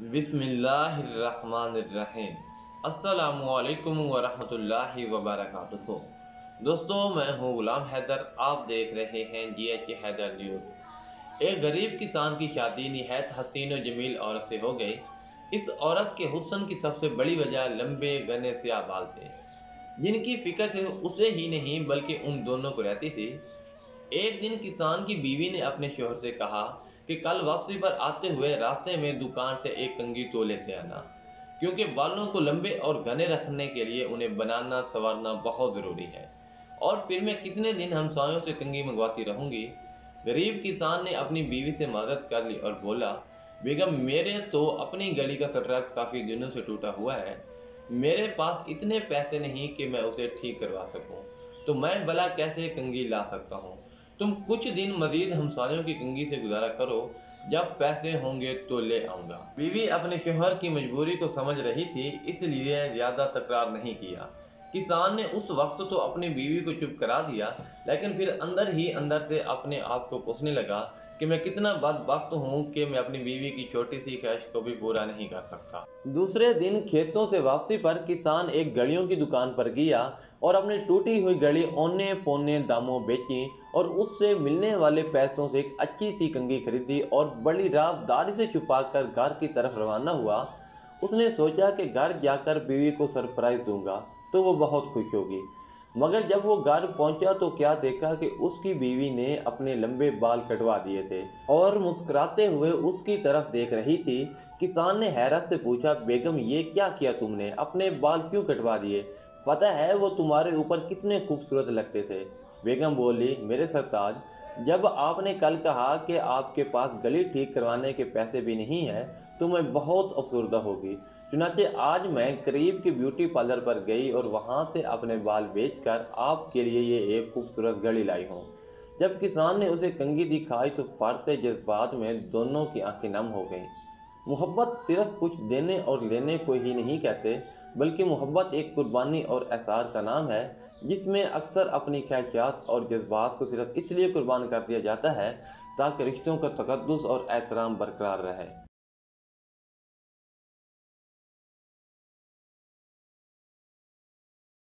बिस्मिल्लाहिर्रहमानिर्रहीम। अस्सलामुअलैकुम वरहमतुल्लाहि वबरकातुहू। दोस्तों, मैं हूँ गुलाम हैदर। आप देख रहे हैं GH हैदर न्यूज़। एक गरीब किसान की शादी निहायत हसीन और जमील औरत से हो गई। इस औरत के हुस्न की सबसे बड़ी वजह लंबे घने स्याह बाल थे, जिनकी फिक्र सिर्फ उसे ही नहीं बल्कि उन दोनों को रहती थी। एक दिन किसान की बीवी ने अपने शोहर से कहा कि कल वापसी पर आते हुए रास्ते में दुकान से एक कंघी तो लेते आना, क्योंकि बालों को लंबे और घने रखने के लिए उन्हें बनाना संवारना बहुत ज़रूरी है। और फिर मैं कितने दिन हमसायों से कंघी मंगवाती रहूँगी। गरीब किसान ने अपनी बीवी से मदद कर ली और बोला, बेगम, मेरे तो अपनी गली का शटर काफ़ी दिनों से टूटा हुआ है। मेरे पास इतने पैसे नहीं कि मैं उसे ठीक करवा सकूं, तो मैं भला कैसे कंघी ला सकता हूं। तुम कुछ दिन मजीद हमसायों की कंघी से गुजारा करो, जब पैसे होंगे तो ले आऊँगा। बीवी अपने शोहर की मजबूरी को समझ रही थी, इसलिए ज़्यादा तकरार नहीं किया। किसान ने उस वक्त तो अपनी बीवी को चुप करा दिया, लेकिन फिर अंदर ही अंदर से अपने आप को कोसने लगा कि मैं कितना बदबख्त हूँ कि मैं अपनी बीवी की छोटी सी ख्वाहिश को भी पूरा नहीं कर सकता। दूसरे दिन खेतों से वापसी पर किसान एक घड़ियों की दुकान पर गया और अपनी टूटी हुई घड़ी औने पौने दामों बेची और उससे मिलने वाले पैसों से एक अच्छी सी कंघी खरीदी और बड़ी रात दाढ़ी से छुपाकर घर की तरफ रवाना हुआ। उसने सोचा कि घर जाकर बीवी को सरप्राइज दूंगा तो वो बहुत खुश होगी। मगर जब वो घर पहुंचा तो क्या देखा कि उसकी बीवी ने अपने लंबे बाल कटवा दिए थे और मुस्कुराते हुए उसकी तरफ देख रही थी। किसान ने हैरत से पूछा, बेगम, ये क्या किया तुमने? अपने बाल क्यों कटवा दिए? पता है वो तुम्हारे ऊपर कितने खूबसूरत लगते थे। बेगम बोली, मेरे सरताज, जब आपने कल कहा कि आपके पास गली ठीक करवाने के पैसे भी नहीं हैं तो मैं बहुत अफसरदा होगी। चुनांचे आज मैं करीब के ब्यूटी पार्लर पर गई और वहां से अपने बाल बेचकर आपके लिए ये एक खूबसूरत घड़ी लाई हूँ। जब किसान ने उसे कंघी दिखाई तो फरते जज्बात में दोनों की आंखें नम हो गईं। मोहब्बत सिर्फ कुछ देने और लेने को ही नहीं कहते, बल्कि मोहब्बत एक कुर्बानी और एसार का नाम है, जिसमें अक्सर अपनी ख्वाहिशात और जज्बात को सिर्फ इसलिए कुर्बान कर दिया जाता है ताकि रिश्तों का तकद्दुस और एहतराम बरकरार रहे।